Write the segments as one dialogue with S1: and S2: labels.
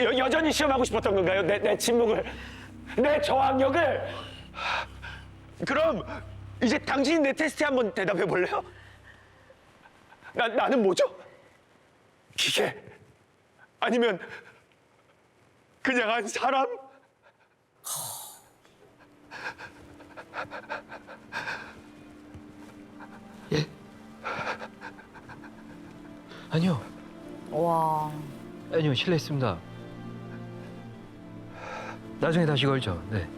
S1: 여전히 시험하고 싶었던 건가요? 내 침묵을, 내 저항력을. 그럼 이제 당신이 내 테스트에 한번 대답해 볼래요? 나는 뭐죠? 기계? 아니면 그냥 한 사람?
S2: 예? 아니요.
S3: 와.
S2: 아니요, 실례했습니다. 나중에 다시 걸죠. 네.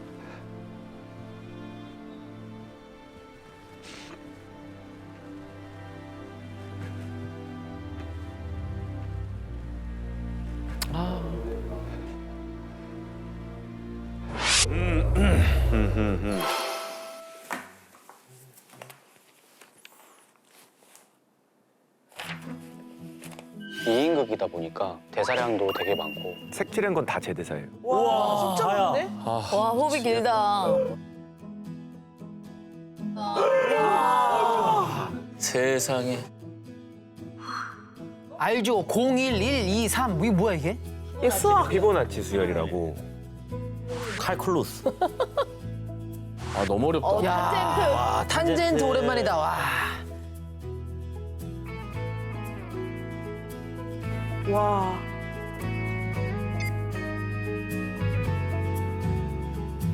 S4: 이인극이다 보니까 대사량도 되게 많고
S1: 색칠한 건 다 제 대사예요.
S5: 와, 진짜 많네?
S3: 와, 호흡이 길다.
S6: 세상에.
S7: 알죠? 01123 이게 뭐야 이게?
S5: 얘 수학.
S1: 피보나치 수열이라고.
S6: 칼쿨루스. 아, 너무 어렵다.
S7: 와, 탄젠트 오랜만이다. 와.
S5: 와.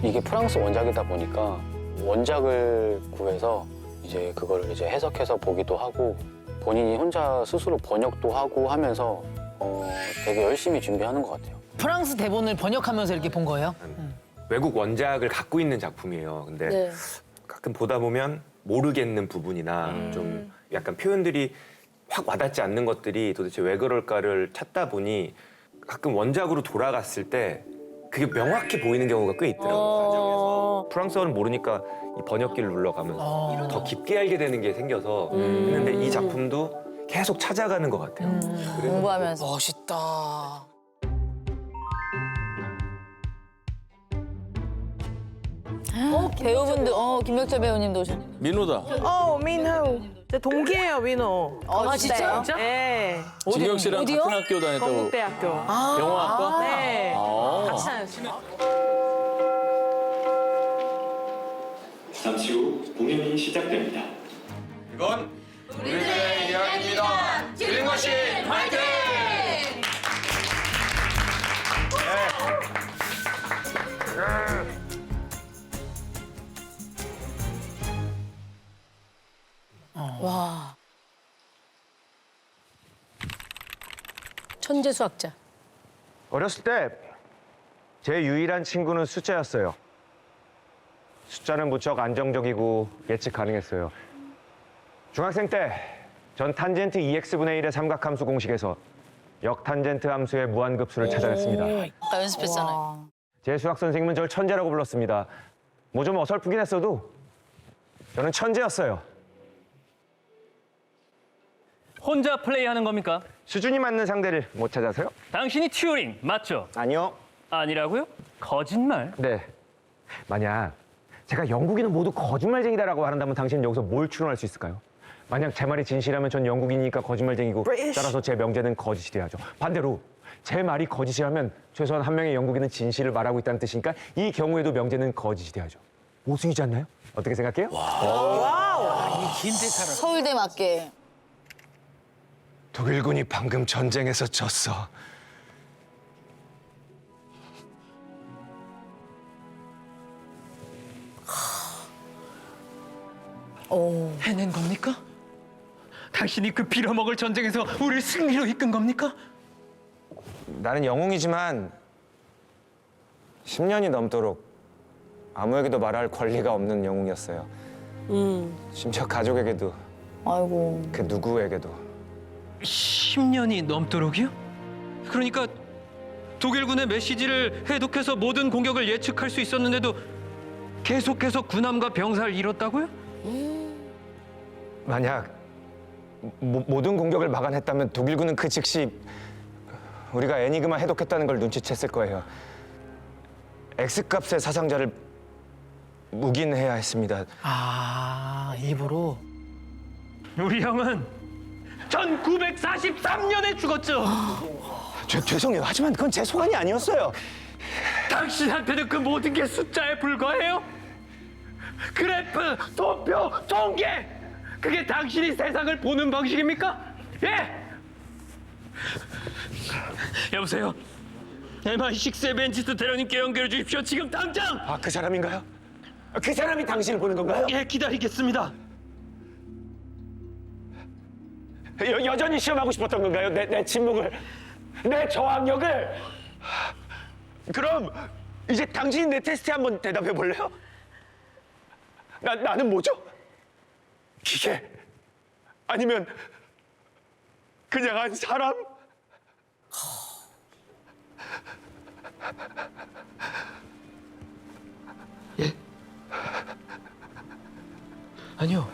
S4: 이게 프랑스 원작이다 보니까 원작을 구해서 이제 그거를 이제 해석해서 보기도 하고 본인이 혼자 스스로 번역도 하고 하면서 되게 열심히 준비하는 것 같아요.
S7: 프랑스 대본을 번역하면서 이렇게 본 거예요?
S1: 외국 원작을 갖고 있는 작품이에요. 근데
S3: 네.
S1: 가끔 보다 보면 모르겠는 부분이나 좀 약간 표현들이 확 와닿지 않는 것들이 도대체 왜 그럴까를 찾다 보니 가끔 원작으로 돌아갔을 때 그게 명확히 보이는 경우가 꽤 있더라고요. 과정에서. 프랑스어를 모르니까 이 번역기를 눌러가면서 더 깊게 알게 되는 게 생겨서 했는데 이 작품도 계속 찾아가는 것 같아요. 그래서
S3: 공부하면서.
S7: 멋있다.
S3: 배우분들, 김혁철 배우님도 오셨네.
S6: 민호다.
S5: 민호. 제 동기예요, 민호.
S3: 아, 진짜요?
S5: 네.
S6: 진경 씨랑
S3: 어디요?
S6: 같은 학교 다녔다고.
S5: 건국대학교.
S6: 영화학과?
S5: 네.
S6: 아.
S5: 같이 다녔어요.
S8: 잠시 후 공연이 시작됩니다.
S1: 이건 우리들의 이야기입니다. 드림머신 화이팅!
S3: 와. 천재 수학자.
S1: 어렸을 때 제 유일한 친구는 숫자였어요. 숫자는 무척 안정적이고 예측 가능했어요. 중학생 때 전 탄젠트 2x분의 1의 삼각함수 공식에서 역탄젠트 함수의 무한급수를 찾아냈습니다.
S3: 아까 연습했잖아요.
S1: 제 수학 선생님은 저를 천재라고 불렀습니다. 뭐 좀 어설프긴 했어도 저는 천재였어요.
S9: 혼자 플레이하는 겁니까?
S1: 수준이 맞는 상대를 못 찾아서요?
S9: 당신이 튜링 맞죠?
S1: 아니요.
S9: 아니라고요? 거짓말?
S1: 네. 만약 제가 영국인은 모두 거짓말쟁이다라고 한다면 당신은 여기서 뭘 추론할 수 있을까요? 만약 제 말이 진실이라면 전 영국인이니까 거짓말쟁이고 따라서 제 명제는 거짓이 돼야죠. 반대로 제 말이 거짓이라면 최소한 한 명의 영국인은 진실을 말하고 있다는 뜻이니까 이 경우에도 명제는 거짓이 돼야죠. 모순이지 않나요? 어떻게 생각해요?
S7: 긴 대사를.
S3: 서울대 맞게.
S1: 독일군이 방금 전쟁에서 졌어.
S9: 해낸 겁니까? 당신이 그 빌어먹을 전쟁에서 우리를 승리로 이끈 겁니까?
S1: 나는 영웅이지만 10년이 넘도록 아무에게도 말할 권리가 없는 영웅이었어요. 심지어 가족에게도
S3: 아이고.
S1: 그 누구에게도.
S9: 10년이 넘도록이요? 그러니까 독일군의 메시지를 해독해서 모든 공격을 예측할 수 있었는데도 계속해서 군함과 병사를 잃었다고요?
S1: 만약 모든 공격을 막아냈다면 독일군은 그 즉시 우리가 애니그마 해독했다는 걸 눈치챘을 거예요. X값의 사상자를 묵인해야 했습니다.
S7: 아, 일부러.
S9: 우리 형은 1943년에 죽었죠.
S10: 죄송해요. 하지만 그건 제 소관이 아니었어요.
S9: 당신한테는 그 모든 게 숫자에 불과해요? 그래프, 도표, 통계! 그게 당신이 세상을 보는 방식입니까? 예? 여보세요? MI6 에벤지스 대령님께 연결해 주십시오. 지금 당장!
S10: 아, 그 사람인가요? 그 사람이 당신을 보는 건가요?
S9: 예, 기다리겠습니다.
S10: 여전히 시험하고 싶었던 건가요? 내 침묵을, 내 저항력을. 그럼 이제 당신이 내 테스트에 한번 대답해 볼래요? 나는 뭐죠? 기계? 아니면 그냥 한 사람?
S2: 아니요.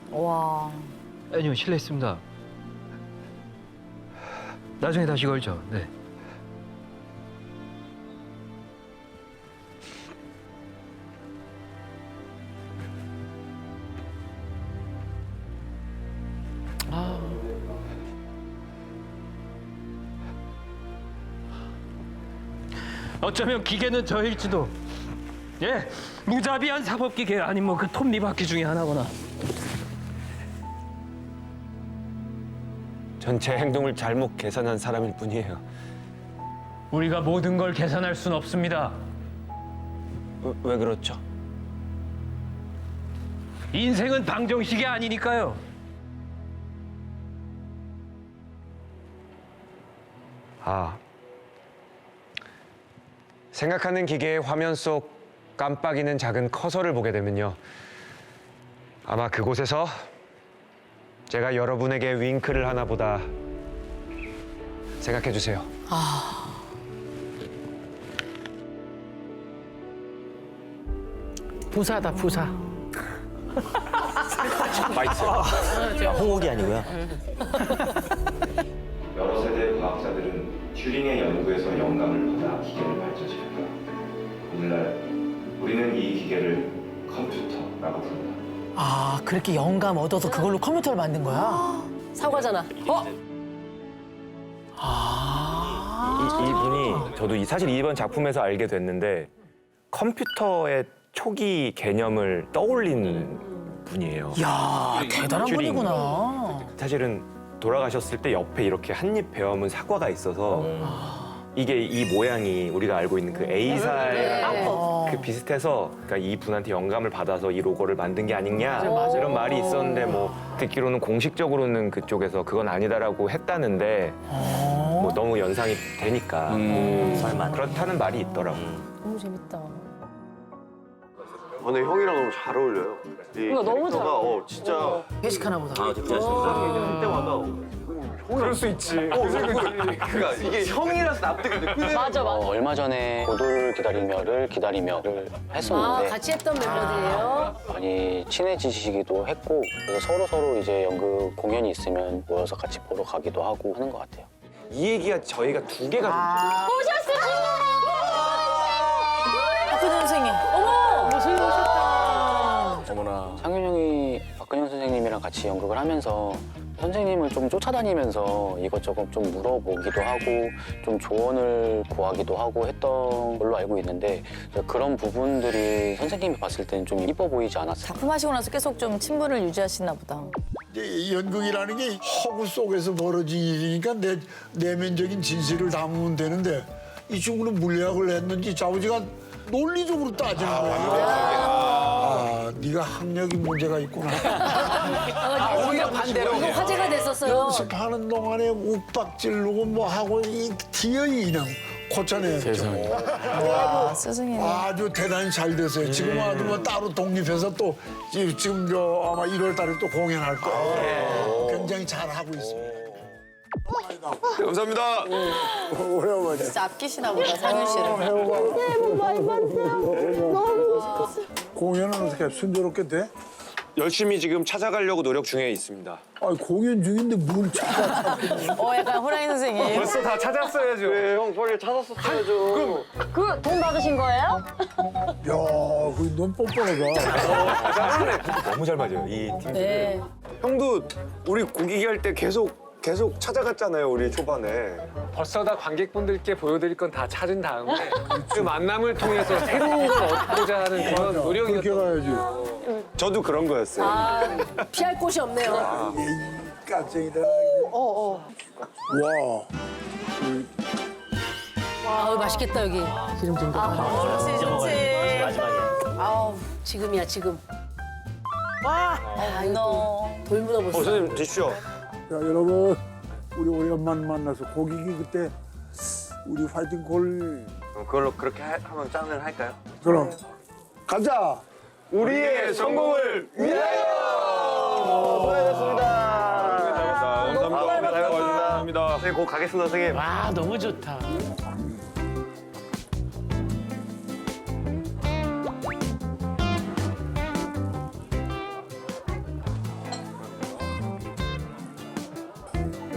S3: 와.
S2: 아니요, 실례했습니다. 나중에 다시 걸죠. 네.
S9: 어쩌면 기계는 저일지도. 예, 무자비한 사법기계 아니면 뭐 그 톱니바퀴 중에 하나거나.
S1: 전 제 행동을 잘못 계산한 사람일 뿐이에요.
S9: 우리가 모든 걸 계산할 순 없습니다.
S1: 왜 그렇죠?
S9: 인생은 방정식이 아니니까요.
S1: 아, 생각하는 기계의 화면 속 깜빡이는 작은 커서를 보게 되면요. 아마 그곳에서 제가 여러분에게 윙크를 하나 보다 생각해 주세요.
S7: 부사다, 부사.
S1: 맛있어요.
S10: 호흡이 아니고요.
S8: 여러 세대 과학자들은 튜링의 연구에서 영감을 받아 기계를 발전시켰다. 오늘날 우리는 이 기계를 컴퓨터라고 부른다.
S7: 아, 그렇게 영감 얻어서 그걸로 컴퓨터를 만든 거야?
S3: 사과잖아.
S1: 이분이 저도 사실 이번 작품에서 알게 됐는데 컴퓨터의 초기 개념을 떠올린 분이에요.
S7: 이야, 대단한
S1: 튜링.
S7: 분이구나.
S1: 사실은 돌아가셨을 때 옆에 이렇게 한입 베어문 사과가 있어서 이게 이 모양이 우리가 알고 있는 그 A살 그 비슷해서 그러니까 이 분한테 영감을 받아서 이 로고를 만든 게 아니냐 이런 말이 있었는데 뭐 듣기로는 공식적으로는 그쪽에서 그건 아니다라고 했다는데 뭐 너무 연상이 되니까 그렇다는 말이 있더라고.
S3: 너무 재밌다.
S10: 근데 형이랑 너무 잘 어울려요.
S3: 이거 너무 잘 어울려.
S10: 진짜
S7: 회식하나 보다.
S10: 때마다 그럴 수 있지. 그러니까 이게 형이라서 납득이 돼.
S3: 맞아, 맞아.
S4: 얼마 전에 고도를 기다리며를
S3: 아,
S4: 했었는데
S3: 같이 했던 멤버들이에요?
S4: 많이 친해지시기도 했고 그래서 서로 이제 연극 공연이 있으면 모여서 같이 보러 가기도 하고 하는 것 같아요.
S1: 이 얘기가 저희가 두 개가
S3: 박근혜 선생님. 어머! 선생님 오셨다.
S6: 어머나.
S4: 상윤 형이 박근영 선생님이랑 같이 연극을 하면서 선생님을 좀 쫓아다니면서 이것저것 좀 물어보기도 하고 좀 조언을 구하기도 하고 했던 걸로 알고 있는데 그런 부분들이 선생님이 봤을 때는 좀 이뻐 보이지 않았어요.
S3: 작품 하시고 나서 계속 좀 친분을 유지하시나 보다.
S11: 이제 연극이라는 게 허구 속에서 벌어진 일이니까 내면적인 진실을 담으면 되는데 이 친구는 물리학을 했는지 자우지가 논리적으로 따지는 거야. 네가 학력이 문제가 있구나.
S3: 오히려 반대로. 이거 화제가 됐었어요.
S11: 연습하는 동안에 욱박질르고 뭐 하고 이 뒤에 그냥 고쳐내였죠.
S6: 세상에.
S3: 와, 스승님.
S11: 아주 대단히 잘 됐어요. 지금 아주 뭐 따로 독립해서 또 지금 저 아마 1월 달에 또 공연할 거예요. 굉장히 잘 하고 있습니다.
S10: 감사합니다.
S11: 오래오래.
S3: 진짜 아끼시나 보다, 상윤 씨를.
S11: 공연은 어떻게 순조롭게 돼?
S1: 열심히 지금 찾아가려고 노력 중에 있습니다.
S11: 아니 공연 중인데 뭘 찾아?
S3: 약간 호랑이 선생님.
S1: 벌써 다 찾았어야죠.
S10: 왜 형 빨리 찾았었어야죠.
S3: 그 돈 받으신 거예요?
S11: 야, 그넌 뻔뻔하다.
S1: 너무 잘 맞아요, 이 팀.
S3: 네.
S1: 형도 우리 고기기 할 때 계속 계속 찾아갔잖아요, 우리 초반에.
S10: 벌써 다 관객분들께 보여드릴 건 다 찾은 다음에 그 만남을 통해서 새로운 걸 얻고자 하는 그런
S11: 그렇게
S10: 노력이었던
S11: 가야지.
S1: 저도 그런 거였어요.
S3: 아, 피할 곳이 없네요.
S11: 깜짝이다. 와.
S3: 아우, 맛있겠다, 여기.
S7: 기름 좀 더.
S5: 좋지, 좋지.
S3: 아우, 지금이야, 지금.
S5: 와.
S3: 아, 이거 돌 묻어버렸어.
S1: 선생님 드시죠.
S11: 자, 여러분, 우리 오랜만 만나서 고기기 그때 우리 파이팅 골
S1: 그걸로 그렇게 한번 짠을 할까요?
S11: 그럼 가자.
S1: 우리의 성공을 위하여! 수고하셨습니다. 감사합니다. 선생님, 곧 가겠습니다, 선생님.
S7: 와, 너무 좋다.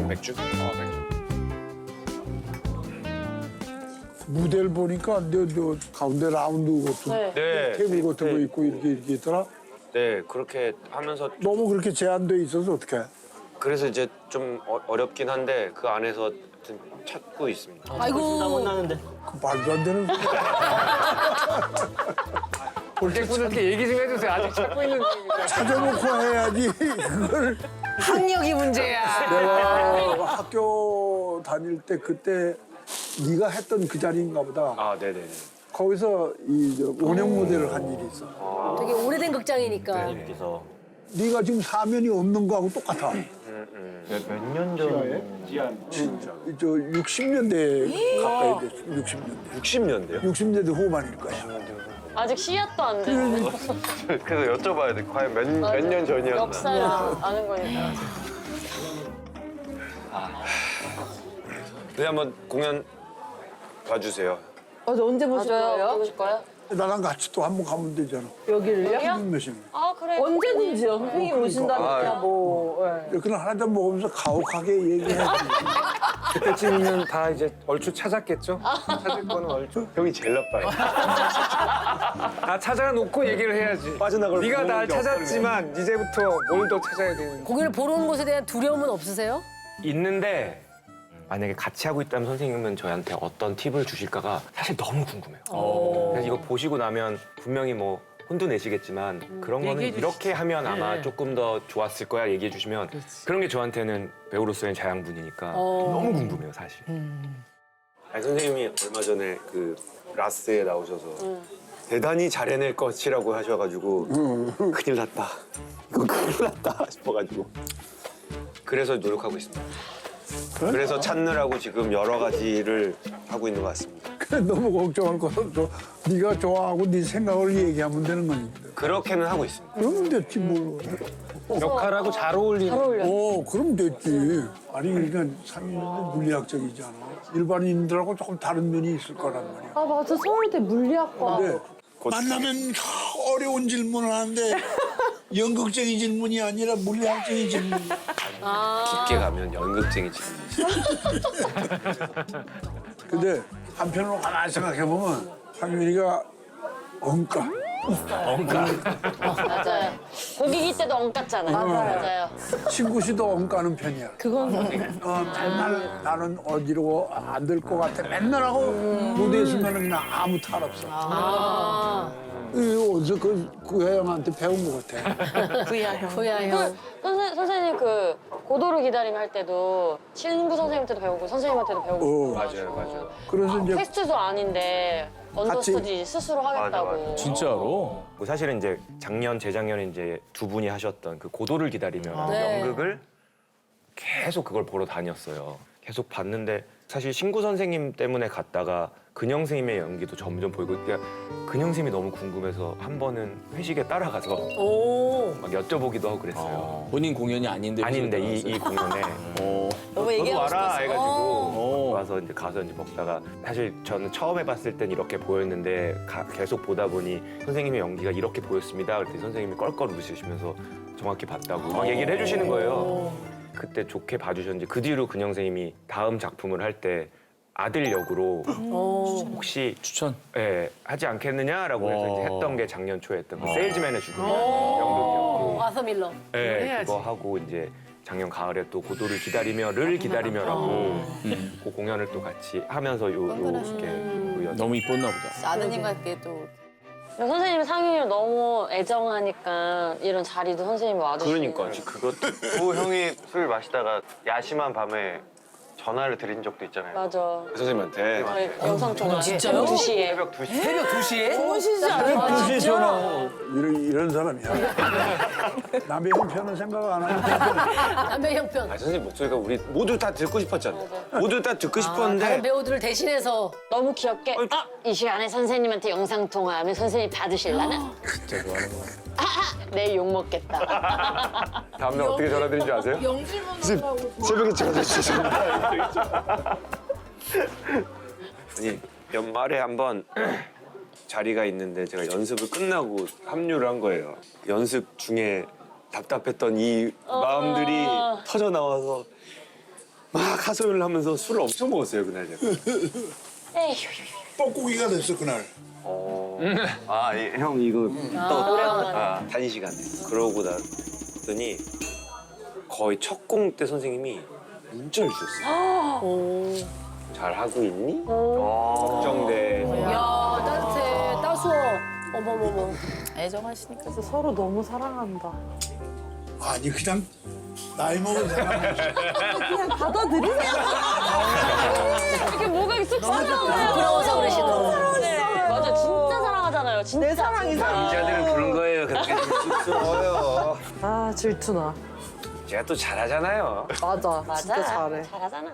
S1: 맥주? 맥주.
S11: 무대를 보니까 너 가운데 라운드 같은
S1: 네.
S11: 테이블 같은 거 있고 이렇게 있더라.
S1: 네, 그렇게 하면서
S11: 너무 그렇게 제한돼 있어서 어떡해?
S1: 그래서 이제 좀 어렵긴 한데 그 안에서 좀 찾고 있습니다.
S3: 아이고.
S11: 그 말도 안 되는 소리.
S10: 관객분들께 얘기 좀 해주세요. 아직 찾고 있는 중입니다.
S11: 찾아놓고 해야지. 그걸
S7: 학력이 문제야.
S11: 내가 학교 다닐 때 그때 네가 했던 그 자리인가 보다.
S1: 아, 네네네.
S11: 거기서 원형 모델을 한 일이 있어.
S3: 되게 오래된 극장이니까.
S11: 네가 지금 사면이 없는 거하고 똑같아.
S1: 몇 년 전?
S11: 저 60년대 가까이 됐어. 60년대.
S1: 60년대요?
S11: 60년대 후반일 거야.
S12: 아직 씨앗도 안 됐는데
S1: 그래서 여쭤봐야 돼. 과연 몇 년 전이었나?
S12: 역사를 아는 거니까.
S1: 네, 한번 공연 봐주세요.
S5: 언제 보실 거예요?
S12: 보실 거예요?
S11: 나랑 같이 또 한 번 가면 되잖아.
S5: 여기를요?
S11: 몇 시간.
S12: 아 그래.
S5: 언제든지요. 선생님 오신다니까 뭐. 예.
S11: 그냥 한잔 먹으면서 가혹하게 얘기해야지.
S10: 그때쯤이면 다 이제 얼추 찾았겠죠? 찾을 거는 얼추.
S1: 형이 제일 나빠요.
S10: 다 찾아놓고 얘기를 해야지.
S1: 빠져나갈
S10: 네가
S1: 구멍이
S10: 날 찾았지만 이제부터 뭘 더 찾아야 되는.
S3: 공연을 보러 오는 것에 대한 두려움은 없으세요?
S1: 있는데 만약에 같이 하고 있다면 선생님은 저희한테 어떤 팁을 주실까가 사실 너무 궁금해요. 그래서 이거 보시고 나면 분명히 뭐 혼도 내시겠지만 그런 거는 이렇게 하면 아마 조금 더 좋았을 거야 얘기해 주시면 그런 게 저한테는 배우로서의 자양분이니까 너무 궁금해요 사실. 아니, 선생님이 얼마 전에 그 라스에 나오셔서 대단히 잘해낼 것이라고 하셔가지고 큰일 났다. 이거 큰일 났다 싶어가지고 그래서 노력하고 있습니다. 그래서 찾느라고 지금 여러 가지를 하고 있는 것 같습니다.
S11: 너무 걱정할 거 없어. 네가 좋아하고 네 생각을 얘기하면 되는 거니까.
S1: 그렇게는 하고 있습니다.
S11: 그러면 됐지 뭘.
S10: 역할하고 잘 어울리는.
S11: 그럼 됐지. 아니 그러니까 상민도 물리학적이잖아. 일반인들하고 조금 다른 면이 있을 거란 말이야.
S12: 아 맞아 서울대 물리학과.
S11: 근데 만나면 어려운 질문을 하는데 연극적인 질문이 아니라 물리학적인 질문이야.
S1: 깊게 가면 연극쟁이 질문이죠.
S11: 근데 한편으로 가만히 생각해보면 상민이가 엉까.
S12: 맞아요. 고기기 때도 엉깠잖아요. 맞아요.
S11: 친구 씨도 엉까는 편이야.
S7: 그건
S11: 맨날 나는 어지러워 안 될 것 같아. 맨날 하고 무대에 있으면 그냥 아무 탈 없어. 이거 어디서 그 형한테 배운 것 같아.
S3: 후야형.
S12: 선생님 그 고도를 기다림 할 때도 친구 선생님한테도 배우고 선생님한테도 배우고.
S1: 맞아요.
S11: 그래서 이제
S12: 테스트도 아닌데 언더스터디 스스로 하겠다고.
S1: 맞아.
S6: 진짜로?
S1: 뭐 사실은 이제 작년, 재작년에 이제 두 분이 하셨던 그 고도를 기다리면
S3: 네.
S1: 연극을 계속 그걸 보러 다녔어요. 계속 봤는데 사실 신구 선생님 때문에 갔다가 근영 선생님의 연기도 점점 보이고 그러니까 근영 선생님이 너무 궁금해서 한 번은 회식에 따라가서 막 여쭤보기도 하고 그랬어요.
S6: 본인 공연이 아닌데.
S1: 아닌데 이 공연에
S3: 너무
S1: 너도 와라
S3: 싶었어.
S1: 해가지고 와서 이제 가서 이제 먹다가 사실 저는 처음 해봤을 땐 이렇게 보였는데 계속 보다 보니 선생님의 연기가 이렇게 보였습니다. 그랬더니 선생님이 껄껄 웃으시면서 정확히 봤다고 막 얘기를 해주시는 거예요. 그때 좋게 봐주셨는지 그 뒤로 근영 선생님이 다음 작품을 할 때 아들 역으로 혹시
S6: 추천.
S1: 하지 않겠느냐라고 해서 이제 했던 게 작년 초에 했던 그 세일즈맨의 죽음
S3: 오.
S1: 연극이었고
S3: 아서 밀러.
S1: 그거 하고 이제 작년 가을에 또 고도를 기다리며를 기다리며라고 그 공연을 또 같이 하면서 이렇게
S6: 너무 이뻤나 보다.
S3: 아드님과 함께 또
S12: 선생님이 상윤이를 너무 애정하니까 이런 자리도 선생님이 와주시는
S1: 그러니까 그것도 그 형이 술 마시다가 야심한 밤에 전화를 드린 적도 있잖아요.
S12: 맞아.
S10: 선생님한테.
S12: 저희 영상 통화.
S7: 진짜요?
S12: 2시에.
S1: 새벽 2시.
S7: 새벽 2시에?
S5: 좋으시지 않아요?
S11: 그지 전화 이런 사람이야. 남의 형편은 생각 안 하고
S3: 남의 형편.
S1: 아, 선생님 목소리가 우리 모두 다 듣고 싶었잖아요. 모두 다 듣고 싶었는데
S3: 다른 배우들을 대신해서
S12: 너무 귀엽게 이 시간에 선생님한테 영상 통화하면 선생님 받으실라나?
S6: 진짜 좋아하는구나.
S12: 내일 욕 먹겠다.
S1: 다음날 어떻게 전화드린 줄 아세요?
S10: 새벽에 찍어서 죄송합니다.
S1: 아니 연말에 한번 자리가 있는데 제가 연습을 끝나고 합류를 한 거예요. 연습 중에 답답했던 이 마음들이 터져 나와서 막 하소연을 하면서 술을 엄청 먹었어요 그날 제가.
S12: 에휴.
S11: 뻐꾸기가 됐어 그날.
S1: 아, 형 이거 또 단위 시간에 그러고 났더니 거의 첫 공 때 선생님이 문자를 주셨어요. 잘 하고 있니? 걱정돼.
S3: 야 따뜻해 따스워. 어머머머. 애정하시니까.
S5: 그래서 서로 너무 사랑한다.
S11: 아니 그냥 나이 먹은 사람.
S5: 그냥 받아들이세요.
S12: 이렇게 뭐가 쑥 썰어나요.
S3: 부러워서 그러시더라고요.
S12: 맞아, 진짜 사랑하잖아요. 진짜.
S5: 내 사랑 이상.
S1: 남자들은 그런 거예요. 그렇게 쑥스러워요.
S5: 아 질투나.
S1: 제가 또 잘하잖아요.
S5: 맞아. 진짜 잘해.
S12: 잘하잖아.